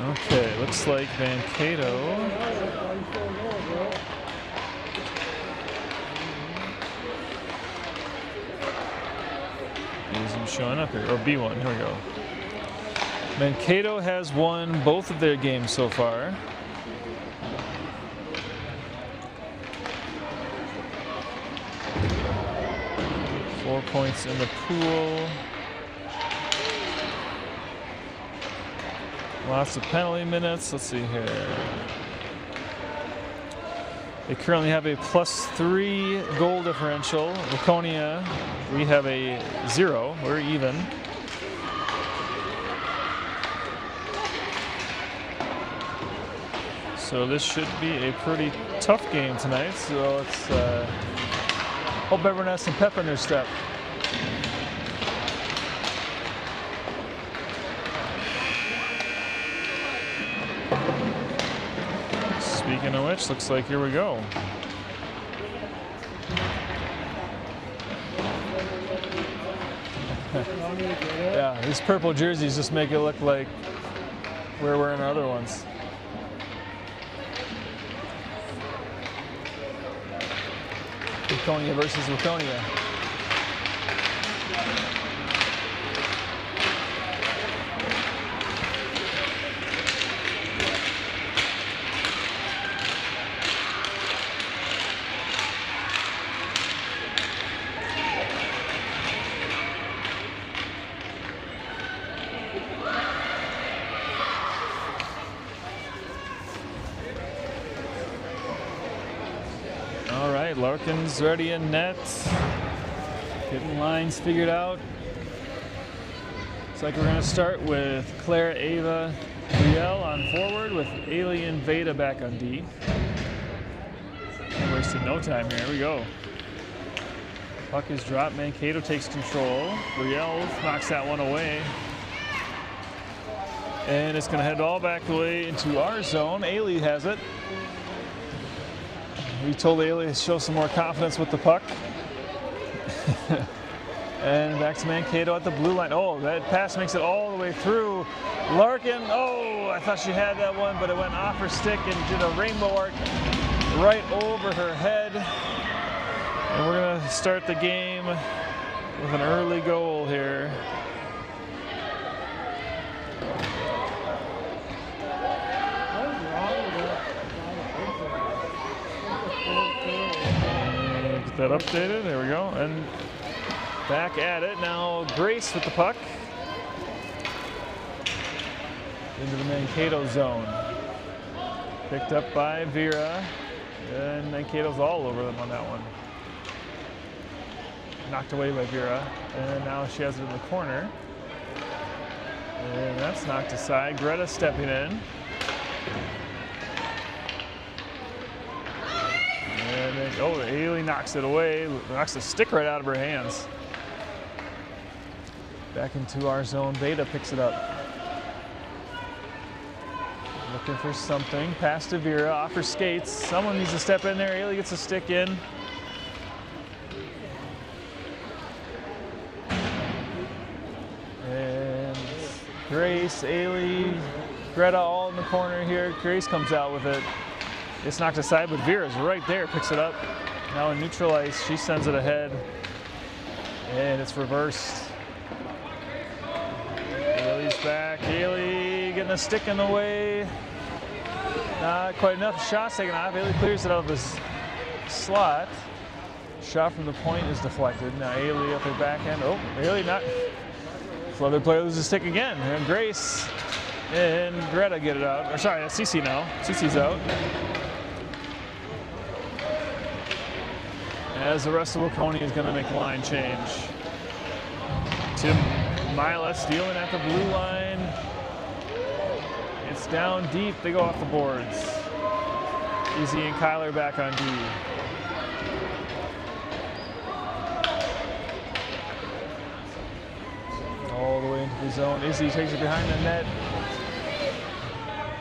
Okay, looks like Mankato isn't showing up here, or B1, here we go. Mankato has won both of their games so far. Four points in the pool. Lots of penalty minutes. Let's see here. They currently have a +3 goal differential. Waconia, we have a 0. We're even. So this should be a pretty tough game tonight. So let's hope everyone has some pep in their step. Speaking of which, looks like here we go. Yeah, these purple jerseys just make it look like we're wearing our other ones. Waconia versus Waconia. All right, Larkin's ready in net. Getting lines figured out. Looks like we're going to start with Clara, Ava, Riel on forward with Ailey and Veda back on D. We're wasting no time here. Here we go. Puck is dropped. Mankato takes control. Riel knocks that one away. And it's going to head all back the way into our zone. Ailey has it. We told Ailey to show some more confidence with the puck. And back to Mankato at the blue line. Oh, that pass makes it all the way through. Larkin, oh, I thought she had that one, but it went off her stick and did a rainbow arc right over her head. And we're going to start the game with an early goal here. Get that updated, there we go. And back at it, now Grace with the puck. Into the Mankato zone. Picked up by Vera, and Mankato's all over them on that one. Knocked away by Vera, and now she has it in the corner. And that's knocked aside. Greta stepping in. And then, oh, Ailey knocks it away, knocks the stick right out of her hands. Back into our zone, Veda picks it up. Looking for something, pass to Vera, off her skates. Someone needs to step in there, Ailey gets a stick in. And Grace, Ailey, Greta all in the corner here. Grace comes out with it. It's knocked aside, but Vera's right there, picks it up. Now in neutral ice, she sends it ahead. And it's reversed. Ailey's back. Ailey getting a stick in the way. Not quite enough. Shot's taken off. Ailey clears it out of his slot. Shot from the point is deflected. Now Ailey up her backhand. Oh, Ailey not. Other player loses a stick again. And Grace and Greta get it out. Or sorry, that's Cece now. Cece's out. As the rest of Waconia is going to make a line change. Tim Mila stealing at the blue line. It's down deep. They go off the boards. Izzy and Kyler back on D. All the way into the zone. Izzy takes it behind the net.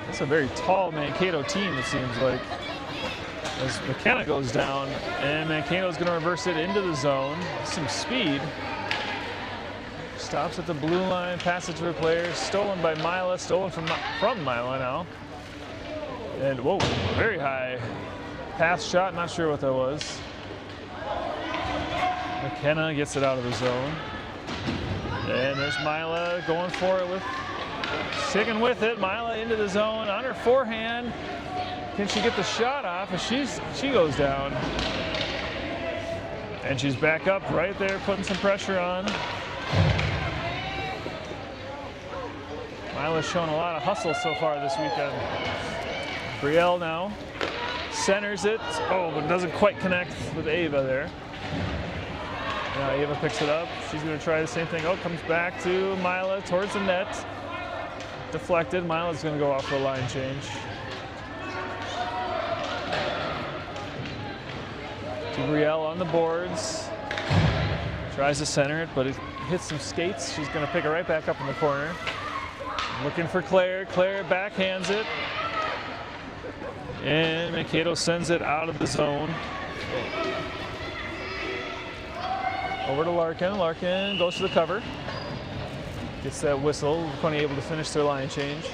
That's a very tall Mankato team, it seems like. As McKenna goes down, and Mankato's going to reverse it into the zone. Some speed. Stops at the blue line, passes to her player, stolen by Mila, stolen from Mila now. And whoa, very high pass shot, not sure what that was. McKenna gets it out of the zone. And there's Mila going for it sticking with it. Mila into the zone on her forehand. Can she get the shot off? And she goes down. And she's back up right there, putting some pressure on. Mila's shown a lot of hustle so far this weekend. Brielle now centers it. Oh, but doesn't quite connect with Ava there. Now Ava picks it up. She's going to try the same thing. Oh, comes back to Mila towards the net. Deflected. Mila's going to go off for a line change. Brielle on the boards. Tries to center it, but it hits some skates. She's going to pick it right back up in the corner. Looking for Claire. Claire backhands it. And Mankato sends it out of the zone. Over to Larkin. Larkin goes to the cover. Gets that whistle. Waconia able to finish their line change.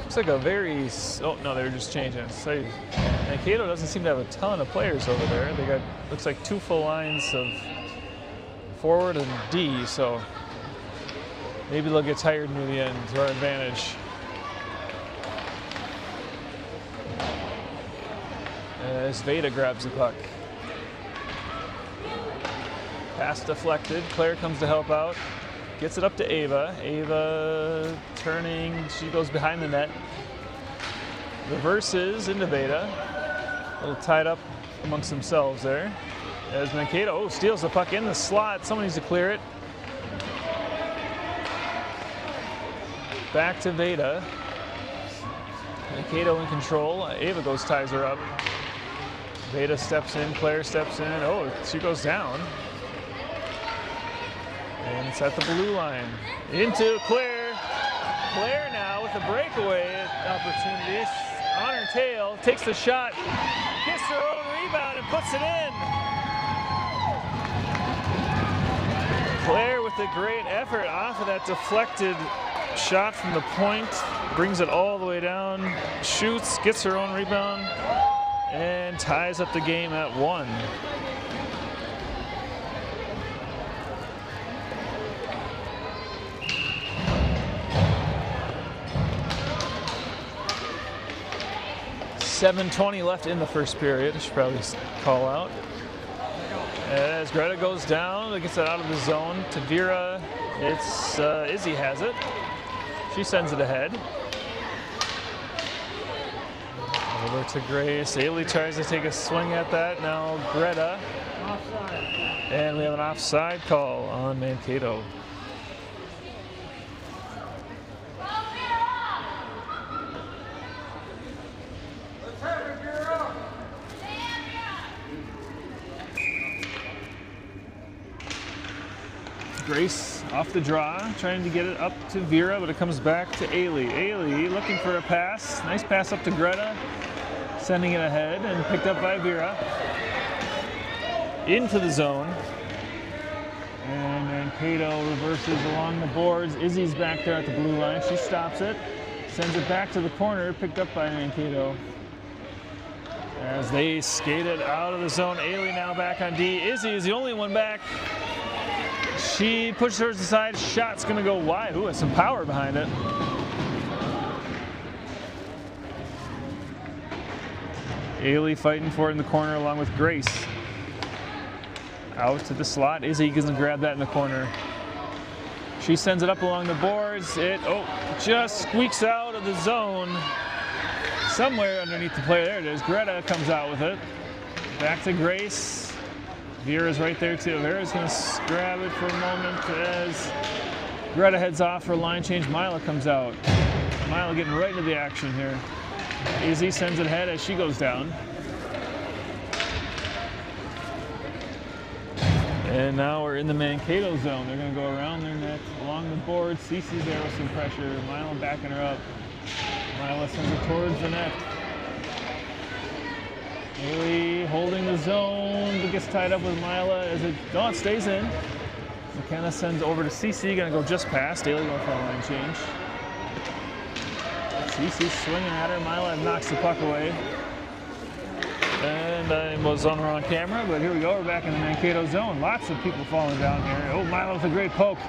Looks like a very, oh no, they were just changing. So Mankato doesn't seem to have a ton of players over there. They got, looks like 2 full lines of forward and D, so maybe they'll get tired near the end to our advantage. As Veda grabs the puck. Pass deflected. Claire comes to help out. Gets it up to Ava. Ava turning. She goes behind the net. Reverses into Veda. A little tied up amongst themselves there. As Mankato steals the puck in the slot. Someone needs to clear it. Back to Veda. Mankato in control. Ava ties her up. Veda steps in, Claire steps in. Oh, she goes down. And it's at the blue line. Into Claire. Claire now with a breakaway opportunity. On her tail, takes the shot, gets her own rebound and puts it in. Claire with a great effort off of that deflected shot from the point. Brings it all the way down, shoots, gets her own rebound, and ties up the game at 1. .7:20 left in the first period. I should probably call out. As Greta goes down, gets it out of the zone to Vera. It's Izzy has it. She sends it ahead. Over to Grace. Ailey tries to take a swing at that. Now Greta. Offside. And we have an offside call on Mankato. Grace off the draw, trying to get it up to Vera, but it comes back to Ailey. Ailey looking for a pass. Nice pass up to Greta, sending it ahead and picked up by Vera. Into the zone. And Mankato reverses along the boards. Izzy's back there at the blue line. She stops it, sends it back to the corner, picked up by Mankato. As they skate it out of the zone. Ailey now back on D. Izzy is the only one back. She pushes her to the side. Shot's going to go wide. Ooh, has some power behind it. Ailey fighting for it in the corner along with Grace. Out to the slot. Izzy doesn't grab that in the corner. She sends it up along the boards. It just squeaks out of the zone. Somewhere underneath the player. There it is. Greta comes out with it. Back to Grace. Vera's right there too. Vera's going to grab it for a moment as Greta heads off for a line change. Mila comes out. Mila getting right into the action here. Izzy sends it ahead as she goes down. And now we're in the Mankato zone. They're going to go around their net, along the board. Cece's there with some pressure. Mila backing her up. Mila sends it towards the net. Haley holding the zone, but gets tied up with Mila as it stays in. McKenna sends over to CC, gonna go just past. Daly going for a line change. CC swinging at her. Mila knocks the puck away. And I was on the wrong camera, but here we go. We're back in the Mankato zone. Lots of people falling down here. Oh, Mila with a great poke.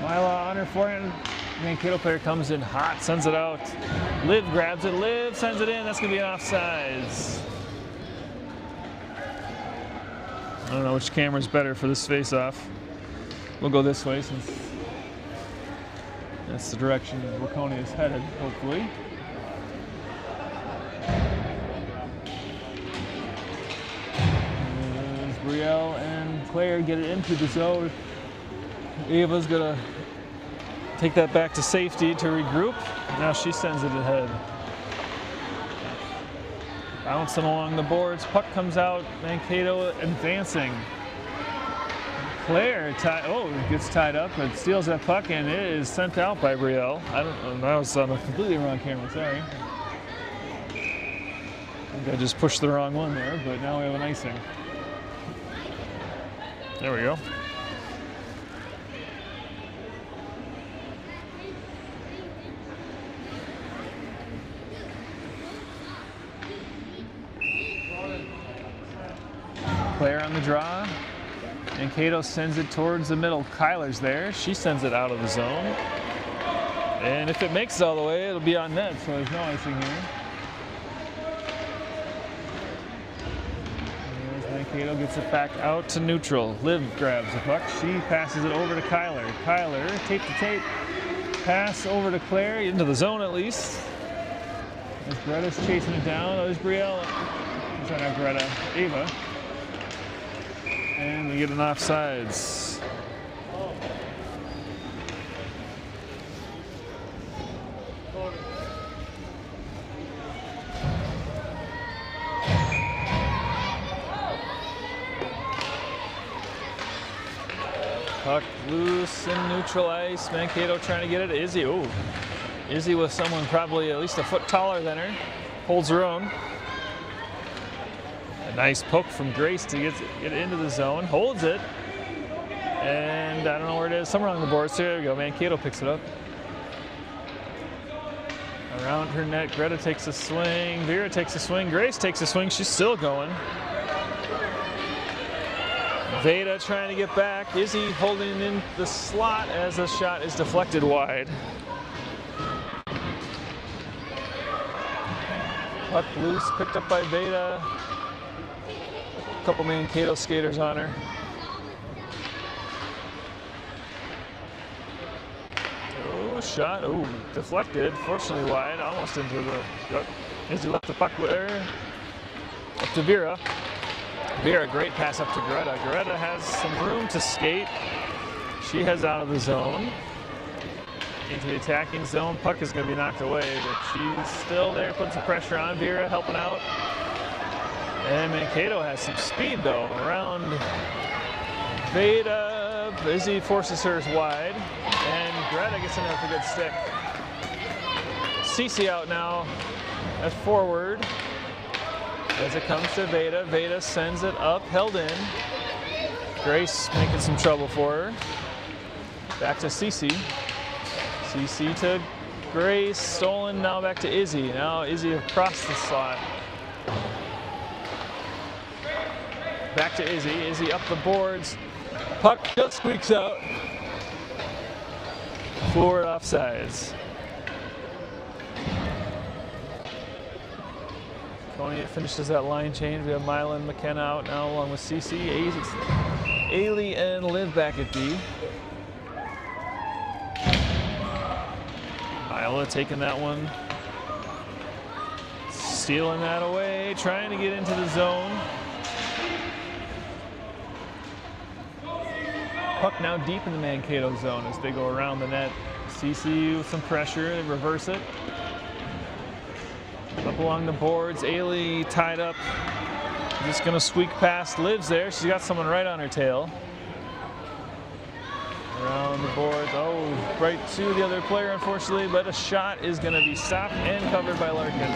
Mila on her forehand. Mankato player comes in hot, sends it out. Liv grabs it. Liv sends it in. That's going to be an offsides. I don't know which camera's better for this face-off. We'll go this way since that's the direction Waconia is headed, hopefully. As Brielle and Claire get it into the zone, Ava's gonna take that back to safety to regroup. Now she sends it ahead. Bouncing along the boards, puck comes out, Mankato advancing. Claire gets tied up, but steals that puck, and it is sent out by Brielle. I was on a completely wrong camera, sorry. I think I just pushed the wrong one there, but now we have an icing. There we go. Claire on the draw. Mankato sends it towards the middle. Kyler's there. She sends it out of the zone. And if it makes it all the way, it'll be on net, so there's no icing here. As Mankato gets it back out to neutral. Liv grabs the puck. She passes it over to Kyler. Kyler, tape to tape. Pass over to Claire, into the zone at least. As Gretta's chasing it down. There's Brielle. Sorry, not Greta. Ava. And we get an offsides. Puck loose in neutral ice. Mankato trying to get it. Izzy, Izzy with someone probably at least a foot taller than her. Holds her own. A nice poke from Grace to get it into the zone. Holds it. And I don't know where it is. Somewhere on the boards. There we go. Mankato picks it up. Around her net, Greta takes a swing. Vera takes a swing. Grace takes a swing. She's still going. Veda trying to get back. Izzy holding in the slot as the shot is deflected wide. Puck loose, picked up by Veda. A couple Mankato skaters on her. Oh, shot. Oh, deflected. Fortunately wide, almost into the. Izzy left the puck there. Up to Vera. Vera, great pass up to Greta. Greta has some room to skate. She heads out of the zone. Into the attacking zone. Puck is going to be knocked away, but she's still there, putting some pressure on. Vera helping out. And Mankato has some speed, though, around Veda. Izzy forces hers wide. And Greta gets in there with a good stick. Cece out now at forward. As it comes to Veda, Veda sends it up, held in. Grace making some trouble for her. Back to Cece. Cece to Grace, stolen, now back to Izzy. Now Izzy across the slot. Back to Izzy, Izzy up the boards. Puck just squeaks out. Forward offsides. Waconia finishes that line change. We have Mila and McKenna out now along with CC. Ailey and Liv back at D. Mila taking that one. Stealing that away, trying to get into the zone. Puck now deep in the Mankato zone as they go around the net. CC with some pressure, they reverse it. Up along the boards, Ailey tied up. Just gonna squeak past. Liv's there. She's got someone right on her tail. Around the boards. Oh, right to the other player, unfortunately, but a shot is gonna be stopped and covered by Larkin.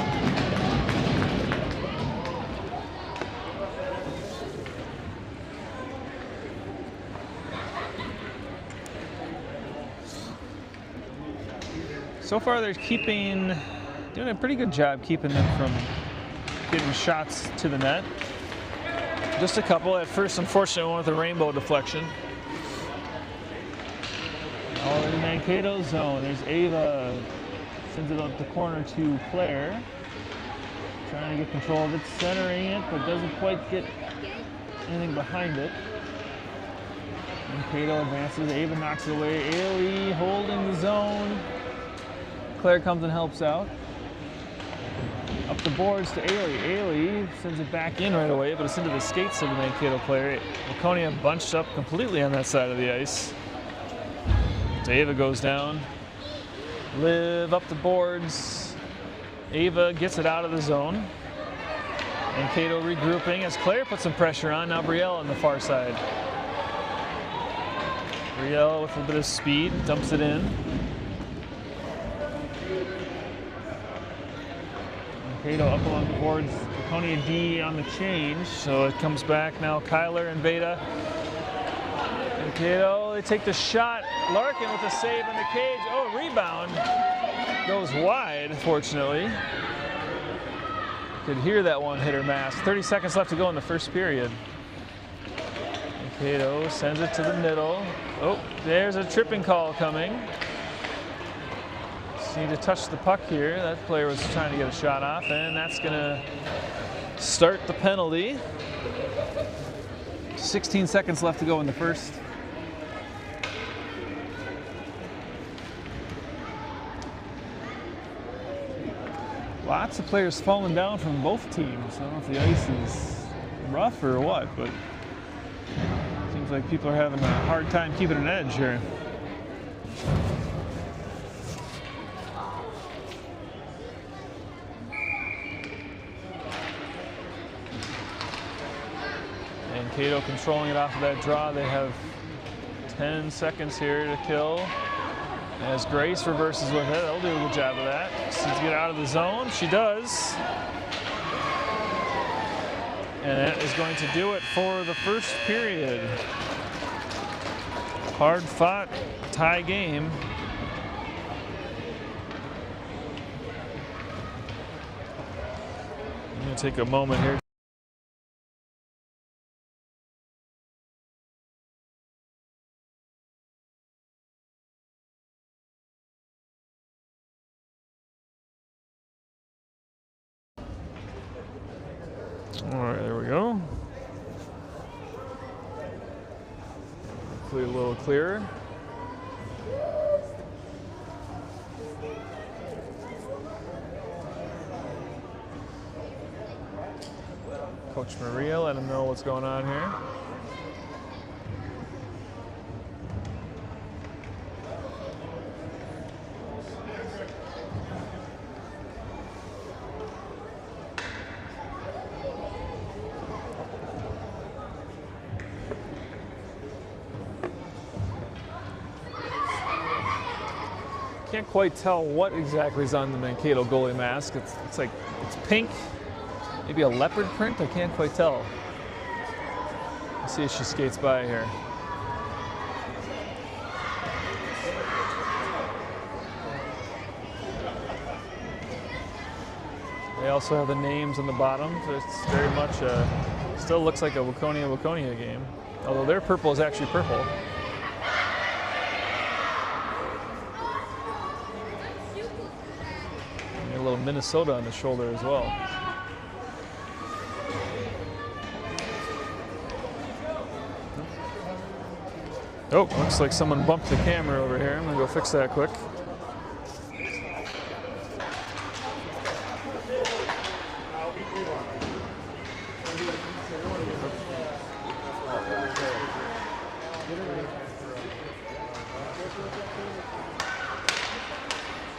So far they're doing a pretty good job keeping them from getting shots to the net. Just a couple. At first, unfortunately, one with a rainbow deflection. All in the Mankato zone. There's Ava. Sends it up the corner to Claire. Trying to get control of it, centering it, but doesn't quite get anything behind it. Mankato advances. Ava knocks it away. Ailey holding the zone. Claire comes and helps out. Up the boards to Ailey. Ailey sends it back in right away, but it's into the skates of the Mankato player. Waconia bunched up completely on that side of the ice. Ava goes down. Liv up the boards. Ava gets it out of the zone. Mankato regrouping as Claire puts some pressure on. Now Brielle on the far side. Brielle with a bit of speed, dumps it in. Mankato up along the boards. Waconia D on the change, so it comes back now. Kyler and Veda. Mankato, they take the shot. Larkin with a save in the cage. Oh, rebound. Goes wide, fortunately. Could hear that one hit her mask. 30 seconds left to go in the first period. Mankato sends it to the middle. Oh, there's a tripping call coming. Just need to touch the puck here. That player was trying to get a shot off, and that's going to start the penalty. 16 seconds left to go in the first. Lots of players falling down from both teams. I don't know if the ice is rough or what, but it seems like people are having a hard time keeping an edge here. Mankato controlling it off of that draw. They have 10 seconds here to kill. As Grace reverses with it, they'll do a good job of that. She needs to get out of the zone. She does. And that is going to do it for the first period. Hard fought tie game. I'm going to take a moment here. All right, there we go. Hopefully a little clearer. Coach Maria, let him know what's going on here. Can't quite tell what exactly is on the Mankato goalie mask. It's like, it's pink, maybe a leopard print, I can't quite tell. Let's see if she skates by here. They also have the names on the bottom, so it's very much still looks like a Waconia game. Although their purple is actually purple. A little Minnesota on the shoulder as well. Oh, looks like someone bumped the camera over here. I'm gonna go fix that quick.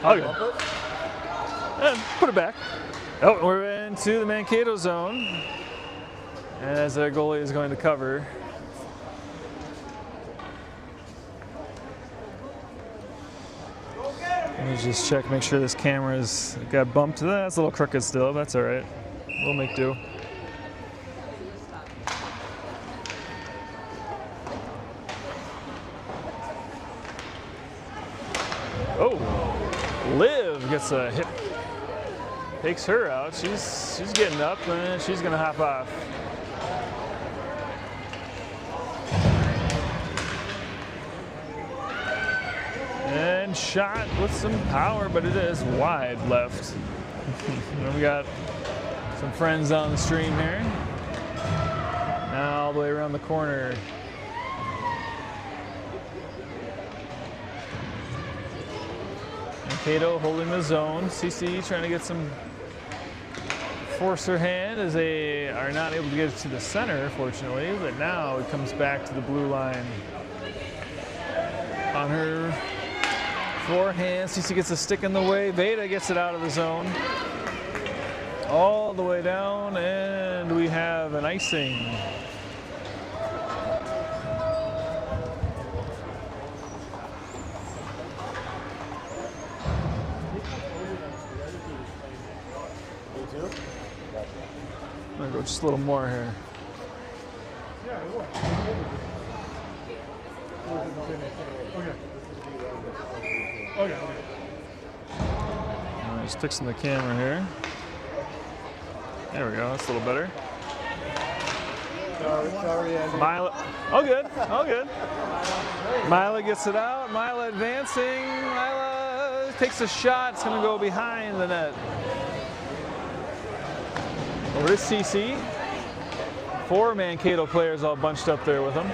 Okay. And put it back. Oh, we're into the Mankato zone. As their goalie is going to cover. Let me just check, make sure this camera's got bumped. That's a little crooked still, but that's all right. We'll make do. Oh, Liv gets a hit, takes her out. She's getting up, and she's gonna hop off. And shot with some power, but it is wide left. And we got some friends on the stream here. Now all the way around the corner. Mankato holding the zone. CC trying to get some force her hand as they are not able to get it to the center, fortunately. But now it comes back to the blue line. On her forehand, CC gets a stick in the way. Veda gets it out of the zone. All the way down, and we have an icing. I'm gonna go just a little more here. Okay. Just fixing the camera here. There we go, that's a little better. Sorry, Andy. Mila, oh good, oh good. Mila gets it out, Mila advancing. Mila takes a shot, it's gonna go behind the net. Over to CC. 4 Mankato players all bunched up there with them.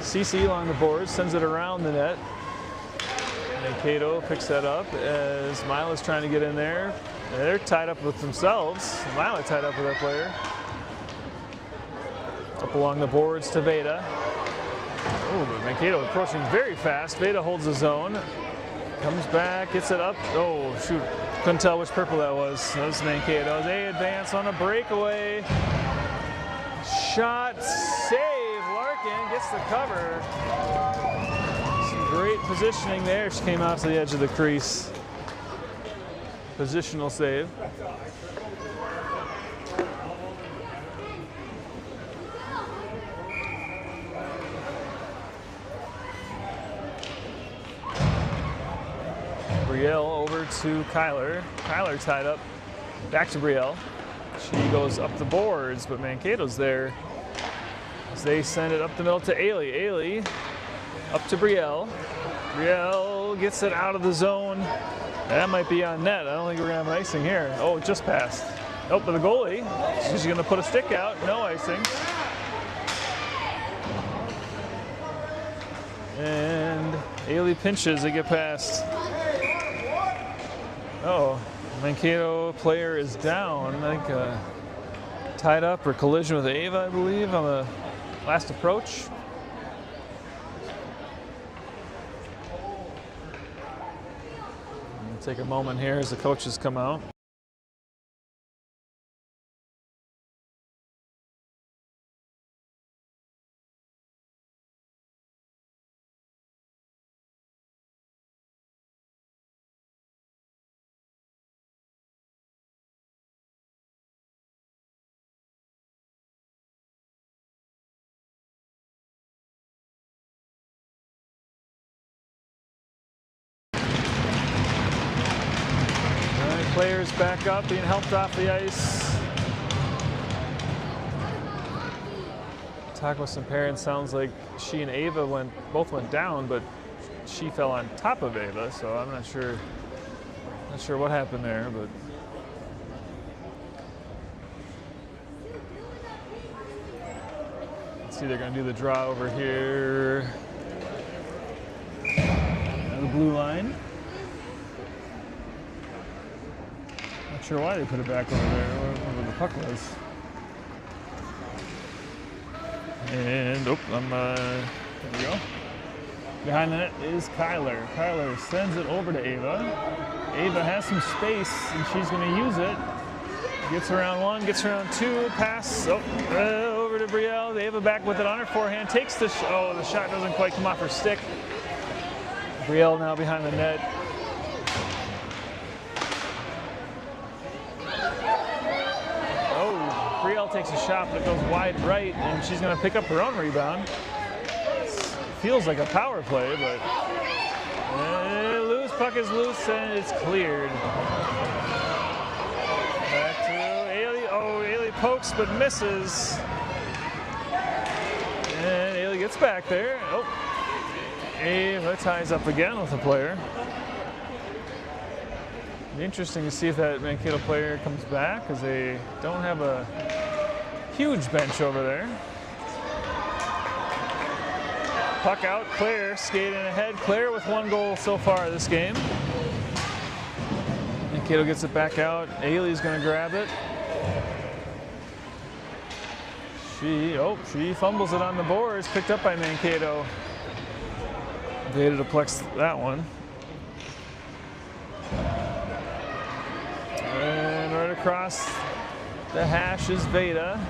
CC along the board, sends it around the net. Mankato picks that up as Mila's trying to get in there. They're tied up with themselves. Mila tied up with that player. Up along the boards to Veda. Oh, but Mankato approaching very fast. Veda holds the zone. Comes back, gets it up. Oh, shoot. Couldn't tell which purple that was. That was Mankato. They advance on a breakaway. Shot, save. Larkin gets the cover. Some great positioning there. She came out to the edge of the crease. Positional save. Brielle over to Kyler. Kyler tied up. Back to Brielle. She goes up the boards, but Mankato's there. As they send it up the middle to Ailey. Ailey up to Brielle. Brielle gets it out of the zone. That might be on net. I don't think we're gonna have an icing here. Oh, it just passed. Oh, but the goalie, she's gonna put a stick out. No icing. And Ailey pinches, they get past. Oh, Mankato player is down. I think tied up or collision with Ava, I believe, on the last approach. We'll take a moment here as the coaches come out. Players back up, being helped off the ice. Talk with some parents, sounds like she and Ava both went down, but she fell on top of Ava, so I'm not sure what happened there, but let's see, they're gonna do the draw over here. And the blue line. Not sure why they put it back over there, where the puck was. And, there we go. Behind the net is Kyler. Kyler sends it over to Ava. Ava has some space, and she's going to use it. Gets around one, gets around two, pass over to Brielle. Ava back with it on her forehand, takes the the shot doesn't quite come off her stick. Brielle now behind the net. Brielle Brielle takes a shot, but it goes wide right, and she's going to pick up her own rebound. Feels like a power play, but loose, puck is loose, and it's cleared. Back to Ailey. Oh, Ailey pokes but misses. And Ailey gets back there. Oh, Ava ties up again with a player. Interesting to see if that Mankato player comes back, because they don't have a huge bench over there. Puck out, Claire skating ahead. Claire with 1 goal so far this game. Mankato gets it back out. Ailey's going to grab it. She fumbles it on the boards, picked up by Mankato. Veda deflects that one. And right across the hash is Veda.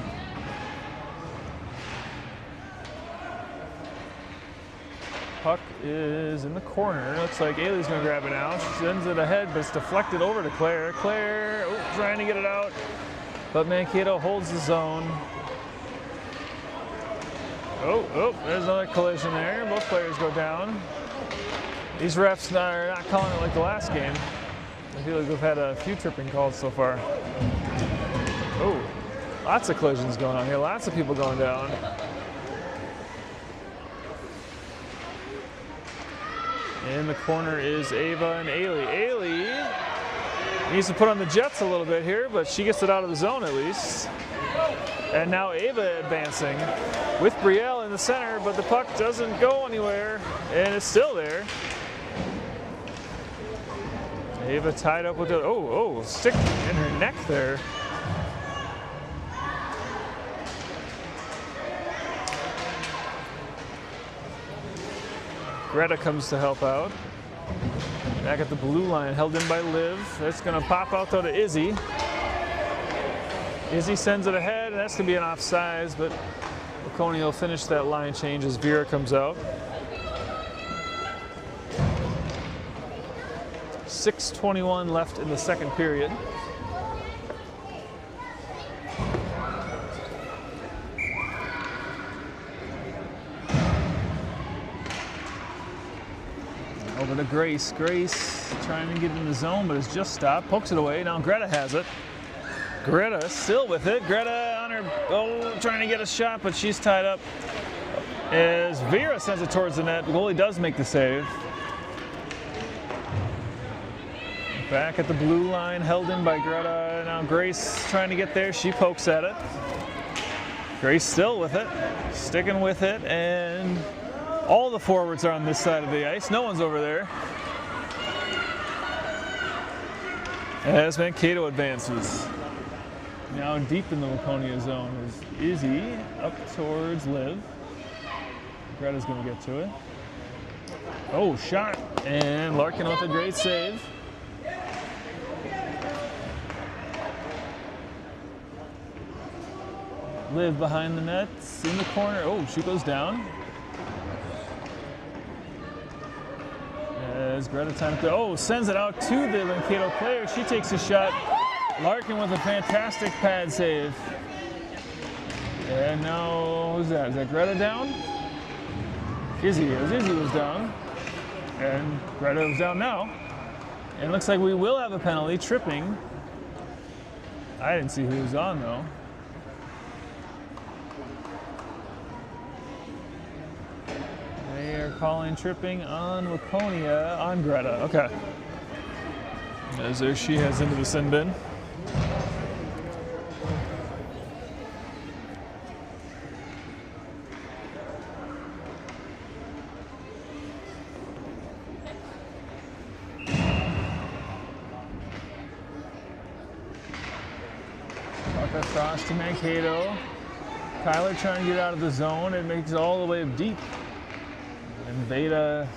Puck is in the corner. Looks like Ailey's going to grab it now. She sends it ahead, but it's deflected over to Claire. Claire trying to get it out, but Mankato holds the zone. Oh, there's another collision there. Both players go down. These refs are not calling it like the last game. I feel like we've had a few tripping calls so far. Oh, lots of collisions going on here. Lots of people going down. In the corner is Ava and Ailey. Ailey needs to put on the Jets a little bit here, but she gets it out of the zone at least. And now Ava advancing with Brielle in the center, but the puck doesn't go anywhere, and it's still there. Ava tied up with the, stick in her neck there. Greta comes to help out. Back at the blue line, held in by Liv. That's going to pop out though to Izzy. Izzy sends it ahead, and that's going to be an offsides, but Waconia will finish that line change as Vera comes out. 6:21 left in the second period. Over to Grace. Grace trying to get in the zone, but it's just stopped. Pokes it away. Now Greta has it. Greta still with it. Greta on her, trying to get a shot, but she's tied up. As Vera sends it towards the net, the goalie does make the save. Back at the blue line, held in by Greta. Now Grace trying to get there. She pokes at it. Grace still with it, sticking with it, and all the forwards are on this side of the ice. No one's over there. As Mankato advances. Now deep in the Waconia zone is Izzy up towards Liv. Greta's going to get to it. Oh, shot. And Larkin with a great save. Liv behind the nets in the corner. Oh, she goes down. As Greta time to, sends it out to the Mankato player. She takes a shot. Larkin with a fantastic pad save. And now, who's that? Is that Greta down? Izzy is. Izzy was down. And Greta was down now. And it looks like we will have a penalty, tripping. I didn't see who was on though. They are calling tripping on Waconia on Greta. Okay. As there she heads into the sin bin. Puck across to Mankato. Kyler trying to get out of the zone. It makes it all the way deep. And Veda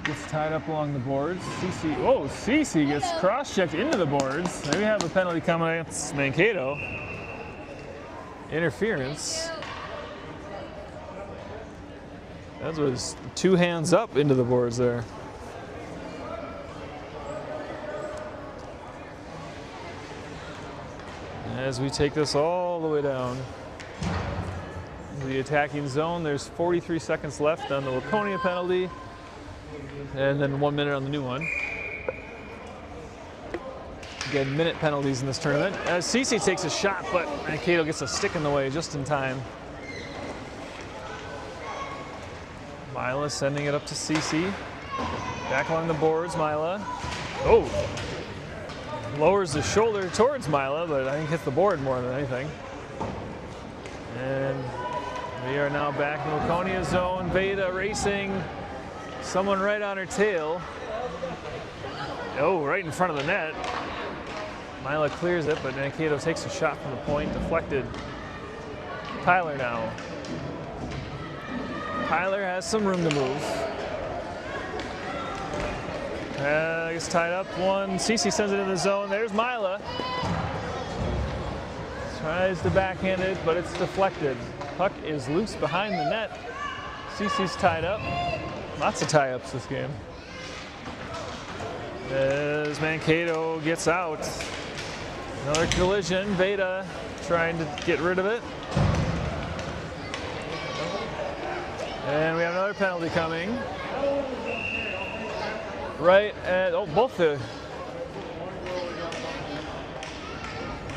gets tied up along the boards. Cece gets cross-checked into the boards. Maybe have a penalty coming against Mankato. Interference. That was 2 hands up into the boards there. as we take this all the way down. The attacking zone, there's 43 seconds left on the Waconia penalty, and then 1 minute on the new one. Again, minute penalties in this tournament. As Cece takes a shot, but Mankato gets a stick in the way just in time. Mila sending it up to Cece. Back along the boards, Mila. Oh! Lowers the shoulder towards Mila, but I think hits the board more than anything. And we are now back in Waconia zone. Veda racing. Someone right on her tail. Oh, right in front of the net. Mila clears it, but Mankato takes a shot from the point, deflected. Tyler now. Tyler has some room to move. Gets tied up one. Cece sends it in the zone. There's Mila. Tries to backhand it, but it's deflected. Puck is loose behind the net. Cece's tied up. Lots of tie-ups this game. As Mankato gets out. Another collision. Veda trying to get rid of it. And we have another penalty coming. Right at, oh, both the.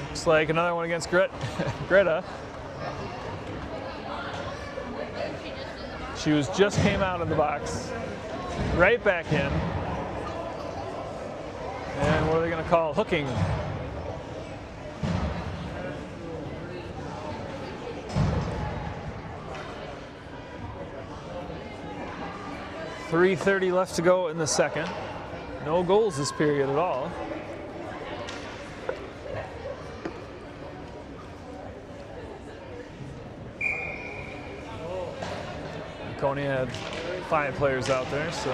Looks like another one against Greta. She just came out of the box. Right back in. And what are they going to call? Hooking. .330 left to go in the second. No goals this period at all. Waconia had 5 players out there, so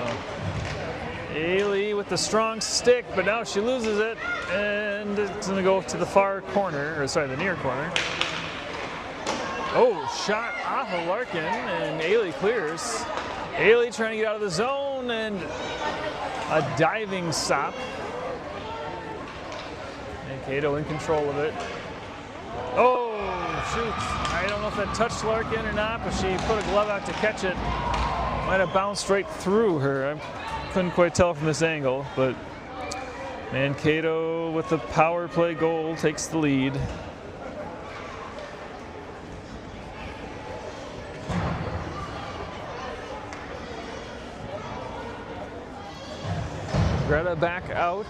Ailey with the strong stick, but now she loses it, and it's going to go to the far corner, or sorry, the near corner. Oh, shot off of Larkin, and Ailey clears. Ailey trying to get out of the zone, and a diving stop. Mankato in control of it. Oh, shoot. I don't know if that touched Larkin or not, but she put a glove out to catch it. Might have bounced right through her. I couldn't quite tell from this angle, but Mankato with the power play goal takes the lead. Greta back out.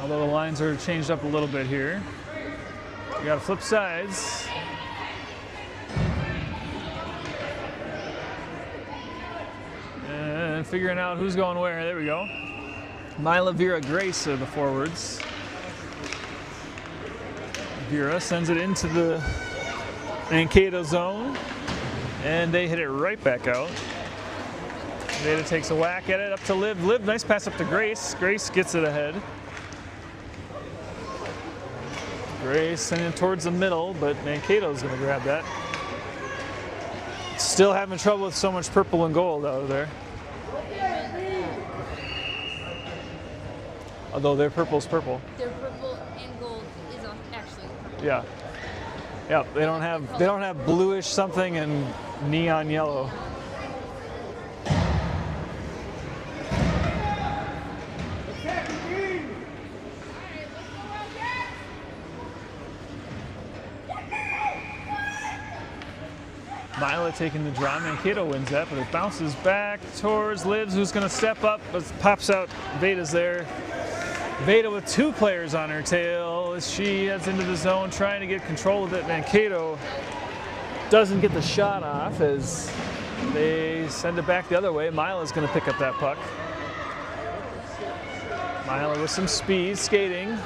Although the lines are changed up a little bit here. We got to flip sides. And figuring out who's going where. There we go. Mila, Vera, Grace are the forwards. Vera sends it into the Mankato zone. And they hit it right back out. Veda takes a whack at it, up to Liv. Liv, nice pass up to Grace. Grace gets it ahead. Grace sending it towards the middle, but Mankato's going to grab that. Still having trouble with so much purple and gold out of there. Although their purple's purple. Their purple and gold is actually purple. Yeah. Yeah, they don't have bluish something and neon yellow. Mila taking the draw. Mankato wins that, but it bounces back towards Livs, who's going to step up, but pops out. Veda's there. Veda with 2 players on her tail as she heads into the zone, trying to get control of it. Mankato doesn't get the shot off as they send it back the other way. Mila's going to pick up that puck. Mila with some speed, skating.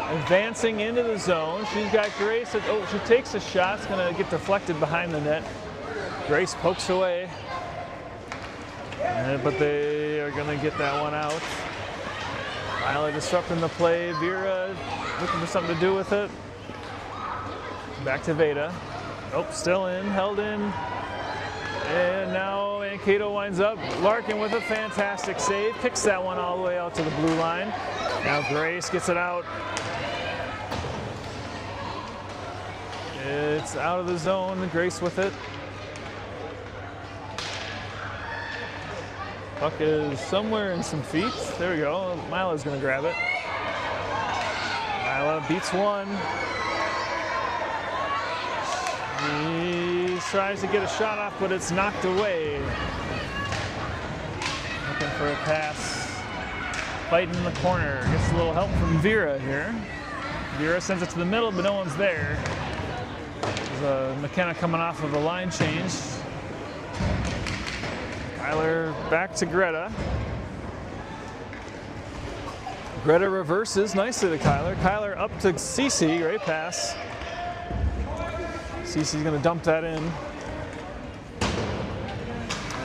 Advancing into the zone. She's got Grace. Oh, she takes a shot. It's going to get deflected behind the net. Grace pokes away. But they are going to get that one out. Mila disrupting the play. Vera looking for something to do with it. Back to Veda. Oh, still in, held in. And now Mankato winds up. Larkin with a fantastic save. Kicks that one all the way out to the blue line. Now Grace gets it out. It's out of the zone. Grace with it. Puck is somewhere in some feet. There we go. Mila's going to grab it. Mila beats one. He tries to get a shot off, but it's knocked away. Looking for a pass. Fighting in the corner. Gets a little help from Vera here. Vera sends it to the middle, but no one's there. There's McKenna coming off of a line change. Kyler back to Greta. Greta reverses nicely to Kyler. Kyler up to Cece. Great pass. Cece's going to dump that in.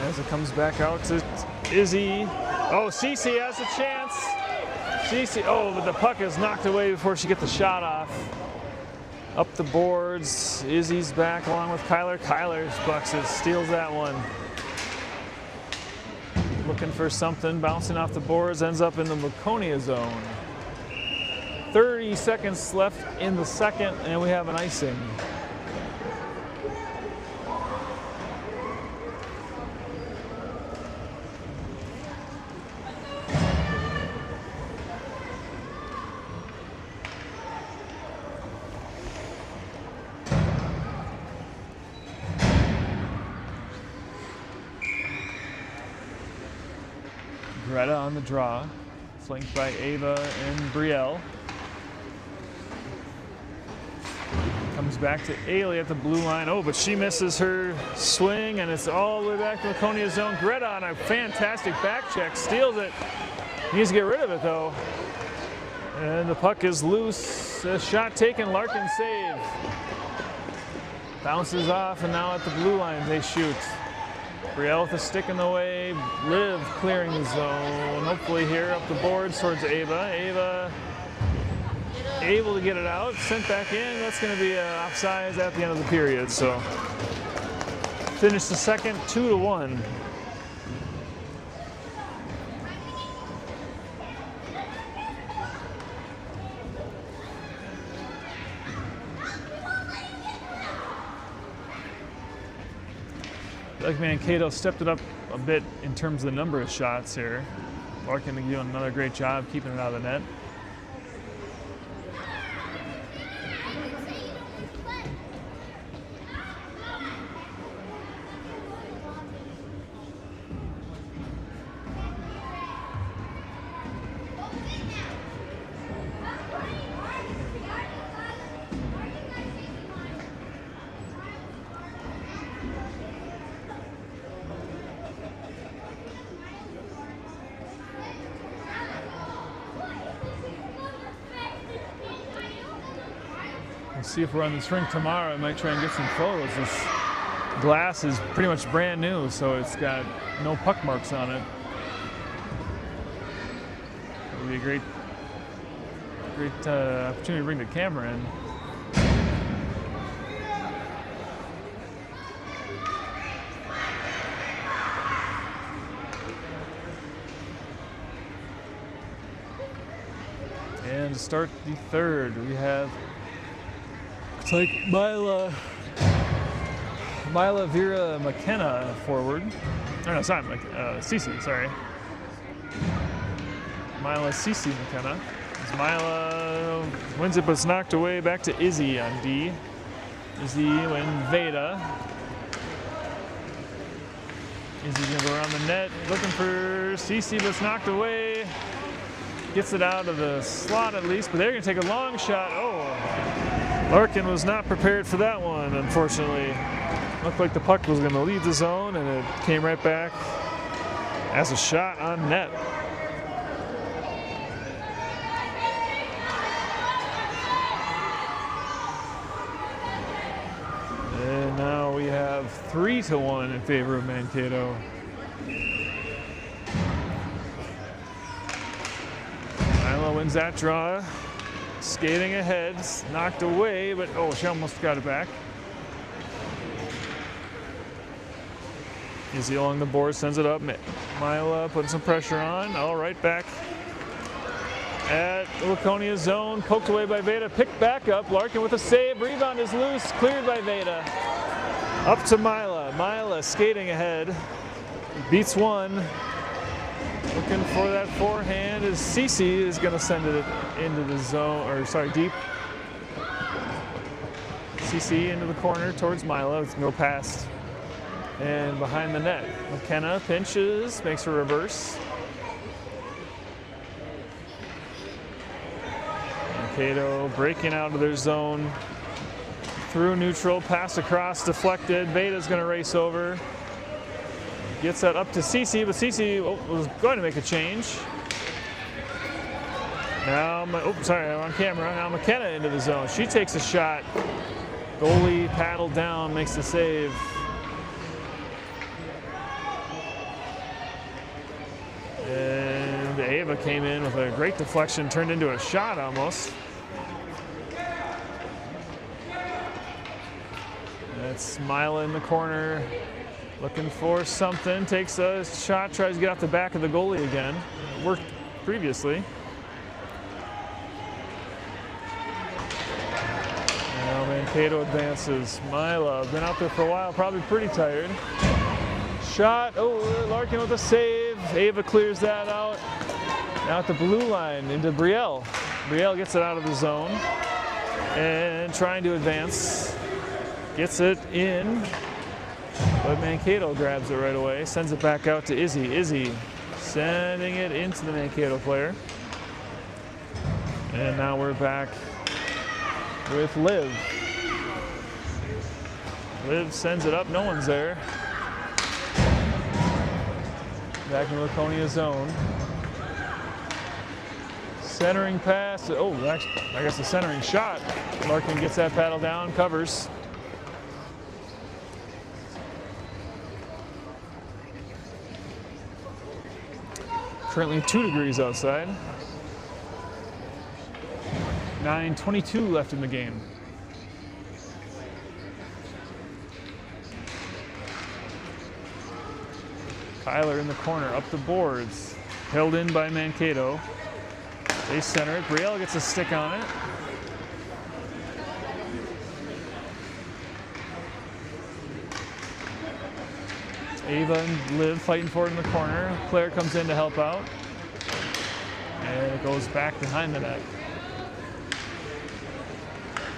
As it comes back out to Izzy. Oh, Cece has a chance. Cece, oh, but the puck is knocked away before she gets the shot off. Up the boards. Izzy's back along with Kyler. Kyler bucks it, steals that one. Looking for something, bouncing off the boards, ends up in the Waconia zone. 30 seconds left in the second, and we have an icing. Greta on the draw, flanked by Ava and Brielle. Comes back to Ailey at the blue line. Oh, but she misses her swing, and it's all the way back to Waconia zone. Greta on a fantastic back check, steals it. Needs to get rid of it, though. And the puck is loose. A shot taken, Larkin save. Bounces off, and now at the blue line they shoot. Brielle with a stick in the way, Liv clearing the zone. Hopefully here up the boards towards Ava. Ava able to get it out, sent back in. That's going to be offsides at the end of the period. So finish the second 2-1. Like Mankato stepped it up a bit in terms of the number of shots here. Larkin doing another great job keeping it out of the net. We'll see if we're on this rink tomorrow. I might try and get some photos. This glass is pretty much brand new, so it's got no puck marks on it. It would be a great opportunity to bring the camera in. And to start the third, we have, looks like Mila Vera McKenna forward. Oh, no, it's not Cece, sorry. Mila Cece McKenna. As Mila wins it, but it's knocked away back to Izzy on D. Izzy and Veda. Izzy's gonna go around the net, looking for Cece, but it's knocked away. Gets it out of the slot at least, but they're gonna take a long shot. Oh, Larkin was not prepared for that one, unfortunately. Looked like the puck was gonna leave the zone, and it came right back as a shot on net. And now we have 3-1 in favor of Mankato. Mila wins that draw. Skating ahead, knocked away, but oh, she almost got it back. Izzy along the board, sends it up. Mila putting some pressure on. All right, back at Waconia zone. Poked away by Veda. Picked back up. Larkin with a save. Rebound is loose. Cleared by Veda. Up to Mila. Mila skating ahead. Beats one. Looking for that forehand as Cece is going to send it into the zone, or sorry, deep. Cece into the corner towards Mila. It's no pass. And behind the net, McKenna pinches, makes a reverse. Mankato breaking out of their zone. Through neutral, pass across, deflected. Veda's going to race over. Gets that up to Cece, but Cece was going to make a change. Now, sorry, I'm on camera. Now McKenna into the zone. She takes a shot. Goalie paddled down, makes the save. And Ava came in with a great deflection, turned into a shot almost. That's Mila in the corner, looking for something, takes a shot, tries to get off the back of the goalie again. Worked previously. Now Mankato advances. Mila, been out there for a while, probably pretty tired. Shot, Larkin with a save. Ava clears that out. Now at the blue line into Brielle. Brielle gets it out of the zone and trying to advance. Gets it in, but Mankato grabs it right away. Sends it back out to Izzy. Izzy sending it into the Mankato player. And now we're back with Liv. Liv sends it up, no one's there. Back in Waconia zone. Centering pass. Oh, I guess the centering shot. Larkin gets that paddle down, covers. Currently 2 degrees outside. 9:22 left in the game. Kyler in the corner, up the boards. Held in by Mankato. They center it. Brielle gets a stick on it. Ava and Liv fighting for it in the corner. Claire comes in to help out. And it goes back behind the net.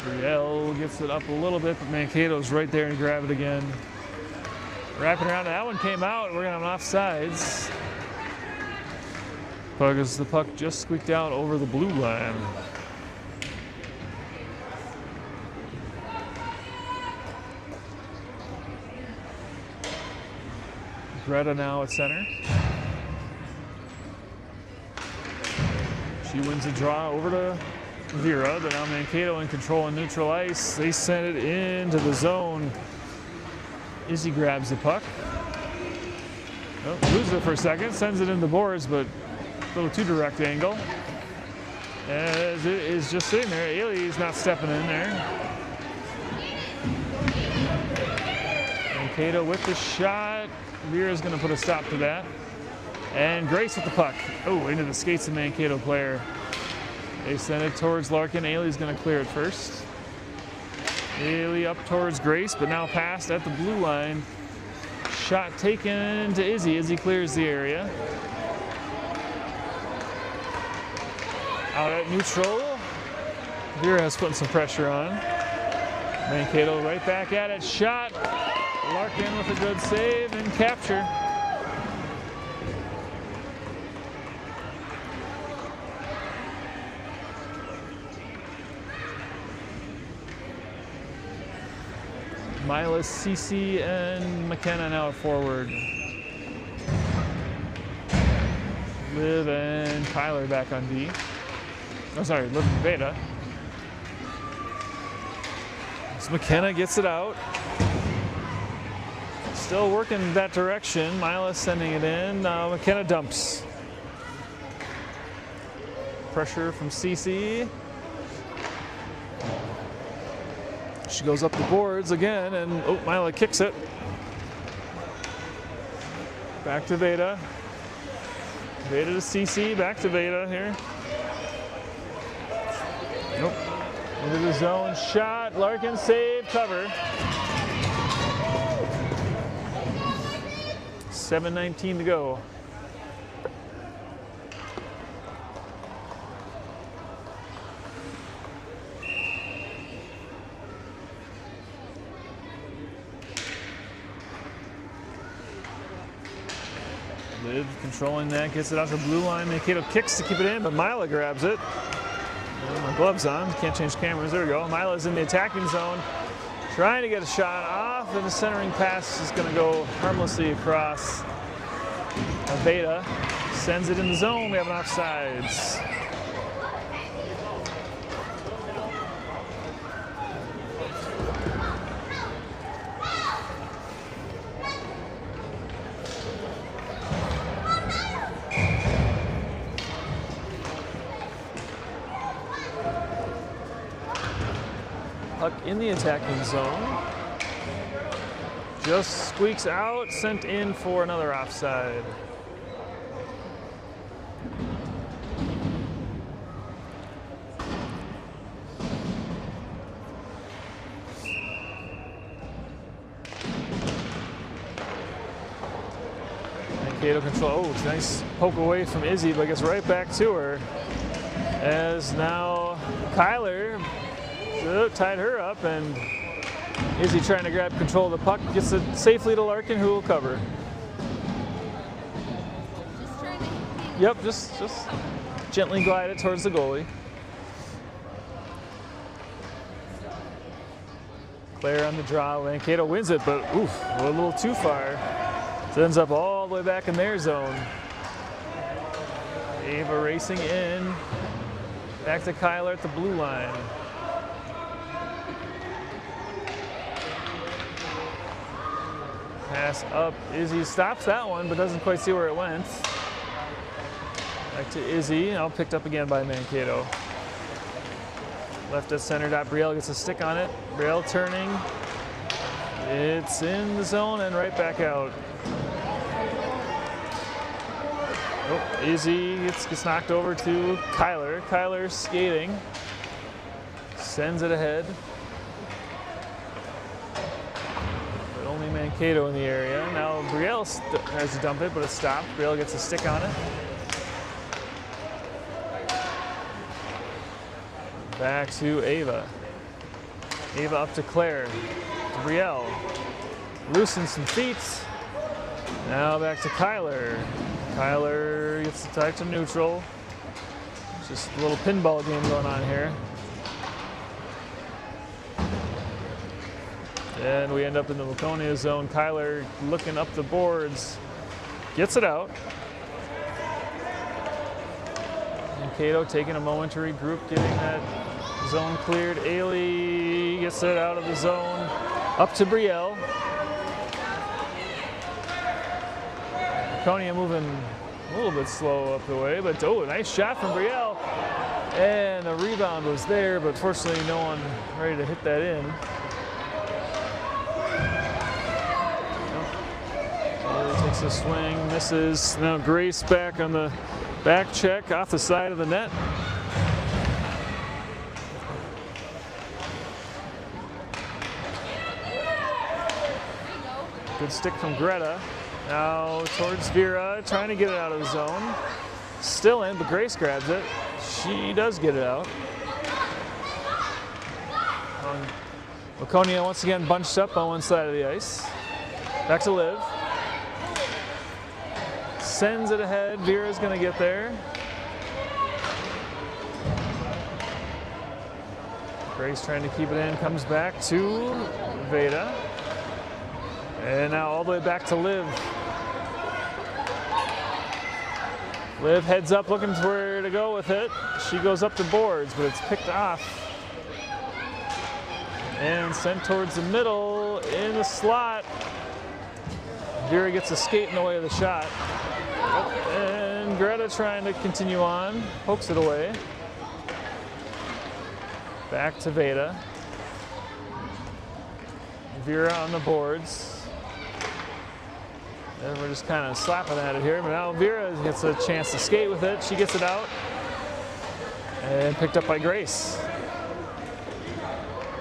Brielle gets it up a little bit, but Mankato's right there and grab it again. Wrapping around, that one came out. We're going to have offsides. Because the puck just squeaked out over the blue line. Greta now at center. She wins a draw over to Vera, but now Mankato in control on neutral ice. They send it into the zone. Izzy grabs the puck. Oh, loses it for a second, sends it in the boards, but a little too direct angle. As it is just sitting there. Ailey's not stepping in there. Mankato with the shot. Vera's going to put a stop to that. And Grace with the puck. Oh, into the skates of Mankato player. They send it towards Larkin. Ailey's going to clear it first. Ailey up towards Grace, but now passed at the blue line. Shot taken to Izzy. Izzy clears the area. Out at neutral. Vera has put some pressure on. Mankato right back at it. Shot. Larkin with a good save and capture. Milas, Cece, and McKenna now forward. Liv and Kyler back on D. Oh, sorry, Liv and Veda. So McKenna gets it out. Still working that direction. Milas sending it in. McKenna dumps. Pressure from Cece. She goes up the boards again, and Mila kicks it. Back to Veda. Veda to CC, back to Veda here. Nope. Into the zone, shot, Larkin save, cover. 7:19 to go. Liv controlling that, gets it out to the blue line. Mankato kicks to keep it in, but Mila grabs it. And my gloves on, can't change cameras. There we go. Mila's in the attacking zone, trying to get a shot off, and the centering pass is going to go harmlessly across. Veda sends it in the zone. We have an offsides. Puck in the attacking zone. Just squeaks out, sent in for another offside. Mankato control. Oh, nice poke away from Izzy, but gets right back to her. As now Kyler tied her up, and Izzy trying to grab control of the puck, gets it safely to Larkin, who will cover. Just trying to hit. Yep, just gently glide it towards the goalie. Claire on the draw. Mankato wins it, but oof, a little too far. So it ends up all the way back in their zone. Ava racing in. Back to Kyler at the blue line. Pass up. Izzy stops that one, but doesn't quite see where it went. Back to Izzy, now picked up again by Mankato. Left at center. Brielle gets a stick on it. Brielle turning. It's in the zone and right back out. Oh, Izzy gets knocked over to Kyler. Kyler skating. Sends it ahead. But only Mankato in the area. Now Brielle has to dump it, but it's stopped. Brielle gets a stick on it. Back to Ava. Ava up to Claire. Brielle. Loosens some feet. Now back to Kyler. Kyler gets the tie to neutral. Just a little pinball game going on here. And we end up in the Waconia zone. Kyler looking up the boards. Gets it out. Mankato taking a moment to regroup, getting that zone cleared. Ailey gets it out of the zone. Up to Brielle. Waconia moving a little bit slow up the way, but oh, nice shot from Brielle. And the rebound was there, but fortunately no one ready to hit that in. Ailey takes a swing, misses. Now Grace back on the back check off the side of the net. Good stick from Greta. Now towards Vera, trying to get it out of the zone. Still in, but Grace grabs it. She does get it out. Waconia once again bunched up on one side of the ice. Back to Liv. Sends it ahead. Vera's going to get there. Grace trying to keep it in, comes back to Veda. And now all the way back to Liv. Liv heads up looking for where to go with it. She goes up the boards, but it's picked off. And sent towards the middle in the slot. Vera gets a skate in the way of the shot. And Greta trying to continue on, pokes it away. Back to Veda. Vera on the boards. And we're just kind of slapping at it here. But now Vera gets a chance to skate with it. She gets it out. And picked up by Grace.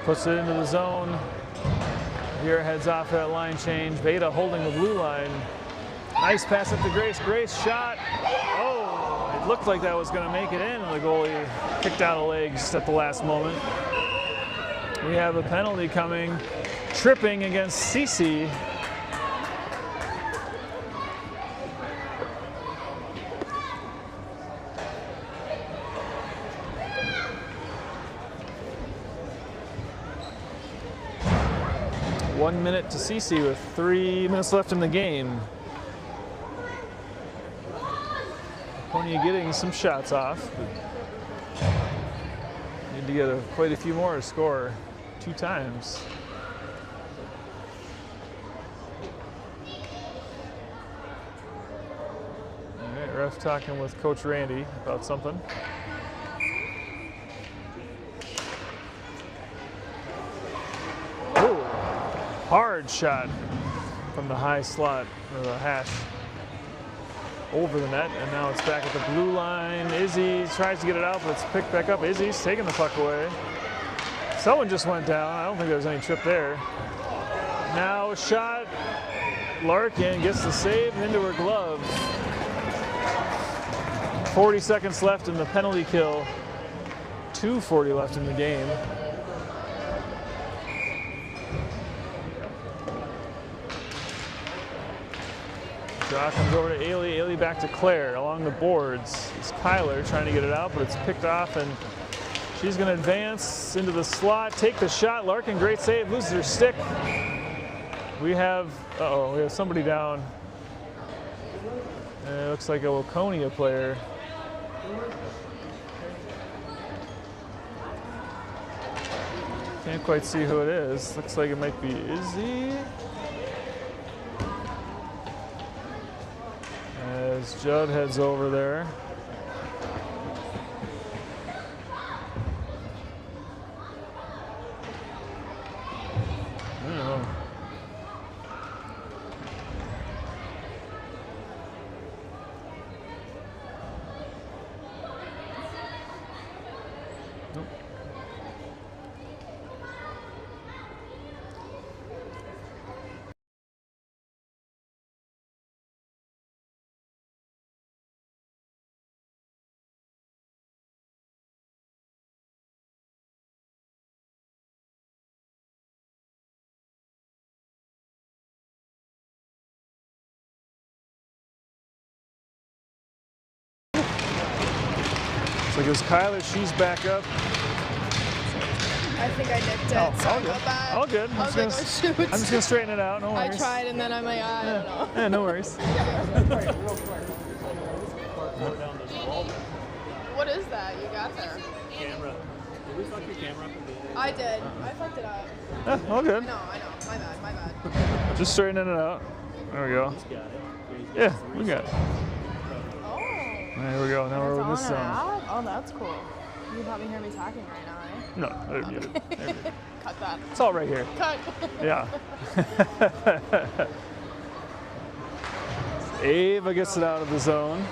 Puts it into the zone. Vera heads off that line change. Veda holding the blue line. Nice pass up to Grace. Grace shot. Oh, it looked like that was going to make it in. And the goalie kicked out of leg just at the last moment. We have a penalty coming. Tripping against Cece. One minute to Cece with 3 minutes left in the game. Waconia getting some shots off. Need to get quite a few more to score 2 times. All right, ref talking with Coach Randy about something. Hard shot from the high slot, or the hash, over the net, and now it's back at the blue line. Izzy tries to get it out, but it's picked back up. Izzy's taking the puck away. Someone just went down. I don't think there was any trip there. Now a shot. Larkin gets the save into her glove. 40 seconds left in the penalty kill. 2:40 left in the game. Draw comes over to Ailey. Ailey back to Claire along the boards. It's Kyler trying to get it out, but it's picked off, and she's going to advance into the slot, take the shot. Larkin, great save, loses her stick. We have somebody down. It looks like a Waconia player. Can't quite see who it is. Looks like it might be Izzy. As Judd heads over there. I don't know. Nope. So it goes Kyler, she's back up. I think I nicked it. Sorry about that. All good. I'm just gonna straighten it out. No worries. I tried and then I'm like, I don't know. Yeah, no worries. What is that you got there? Camera. Did we fuck your camera up? I did. I fucked it up. Yeah, all good. I know. My bad. Just straightening it out. There we go. He's got it. Yeah, we got it. Oh. There we go. Now we're with this zone. Oh, that's cool. You probably hear me talking right now, eh? No, they're muted. They're muted. Cut that. It's all right here. Cut. Yeah. Ava gets it out of the zone.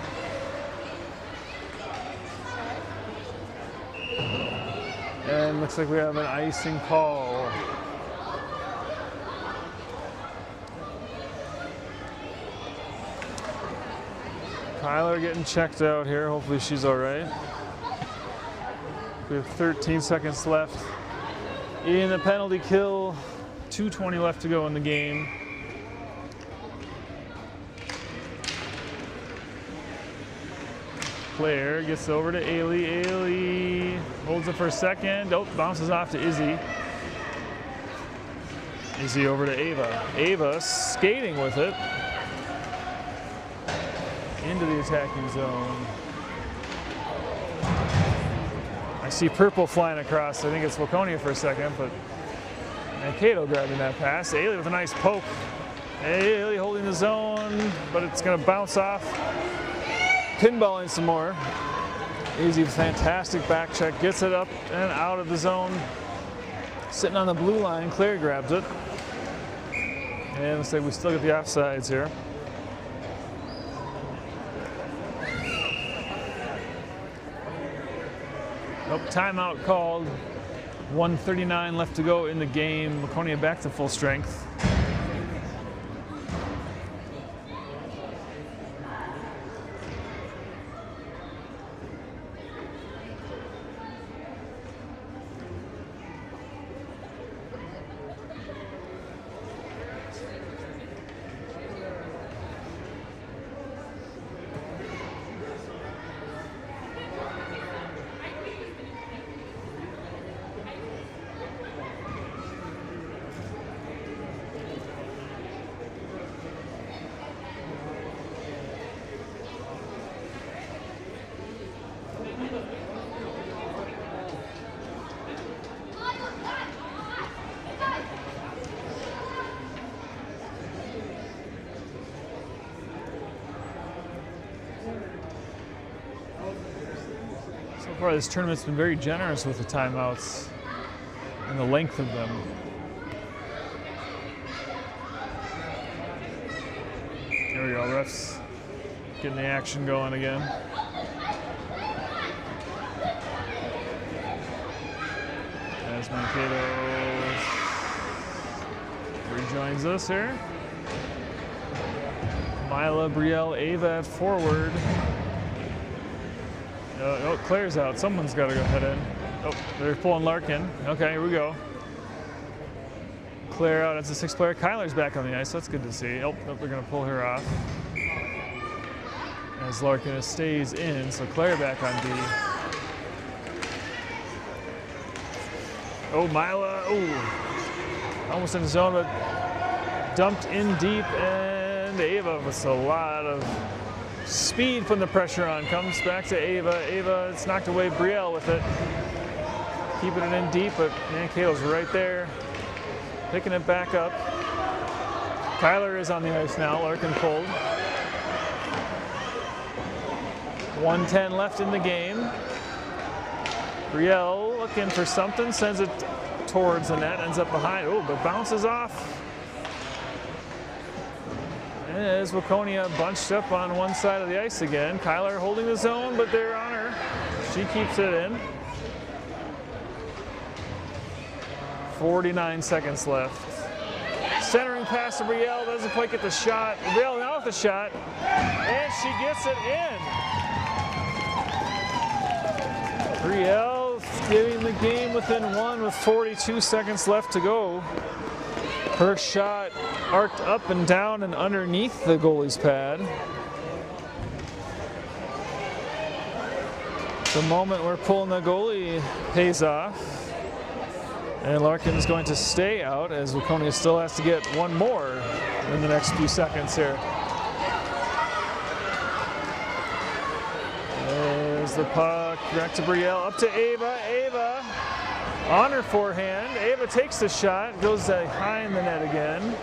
And looks like we have an icing call. Kyler getting checked out here. Hopefully she's all right. We have 13 seconds left in the penalty kill. 2:20 left to go in the game. Claire gets over to Ailey. Ailey holds it for a second. Oh, bounces off to Izzy. Izzy over to Ava. Ava skating with it into the attacking zone. I see purple flying across. I think it's Waconia for a second, but Mankato grabbing that pass. Ailey with a nice poke. Ailey holding the zone, but it's going to bounce off. Pinballing some more. Easy, fantastic back check. Gets it up and out of the zone. Sitting on the blue line, Claire grabs it. And looks like we still get the offsides here. timeout called. 1:39 left to go in the game. Waconia back to full strength. So far, this tournament's been very generous with the timeouts and the length of them. There we go, refs getting the action going again. As Mankato rejoins us here. Mila, Brielle, Ava at forward. Oh, Claire's out. Someone's got to go head in. Oh, they're pulling Larkin. Okay, here we go. Claire out as the sixth player. Kyler's back on the ice. That's good to see. Oh, they're going to pull her off. As Larkin stays in, so Claire back on D. Oh, Mila. Oh, almost in the zone, but dumped in deep. And Ava with a lot of speed from the pressure on. Comes back to Ava. Ava, it's knocked away. Brielle with it. Keeping it in deep, but Mankato's right there. Picking it back up. Kyler is on the ice now. Larkin pulled. 1:10 left in the game. Brielle looking for something. Sends it towards the net. Ends up behind. Oh, but bounces off. As Waconia bunched up on one side of the ice again. Kyler holding the zone, but they're on her. She keeps it in. 49 seconds left. Centering pass to Brielle, doesn't quite get the shot. Brielle now with the shot, and she gets it in. Brielle giving the game within one with 42 seconds left to go. Her shot arced up and down and underneath the goalie's pad. The moment we're pulling the goalie pays off. And Larkin is going to stay out as Waconia still has to get one more in the next few seconds here. There's the puck, back to Brielle, up to Ava. Ava on her forehand. Ava takes the shot, goes behind the net again.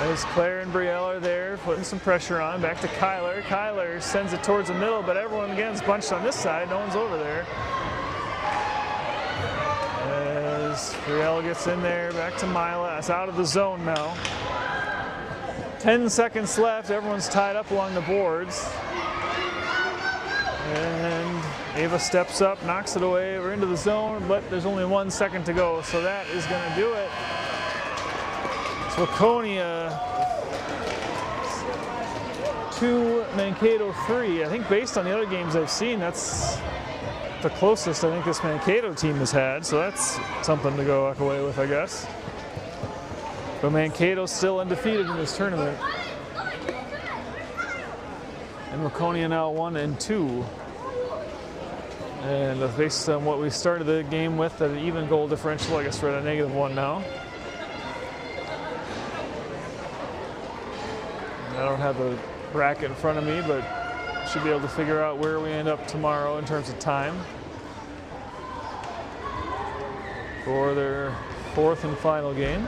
As Claire and Brielle are there, putting some pressure on. Back to Kyler. Kyler sends it towards the middle, but everyone again is bunched on this side. No one's over there. Brielle gets in there, back to Mila. It's out of the zone now. 10 seconds left. Everyone's tied up along the boards. And Ava steps up, knocks it away. We're into the zone, but there's only 1 second to go, so that is going to do it. It's Waconia 2, Mankato 3. I think based on the other games I've seen, that's the closest I think this Mankato team has had, so that's something to go walk away with, I guess. But Mankato's still undefeated in this tournament. And Waconia now 1-2. And based on what we started the game with, an even goal differential, I guess we're at a -1 now. And I don't have the bracket in front of me, but should be able to figure out where we end up tomorrow in terms of time for their 4th and final game.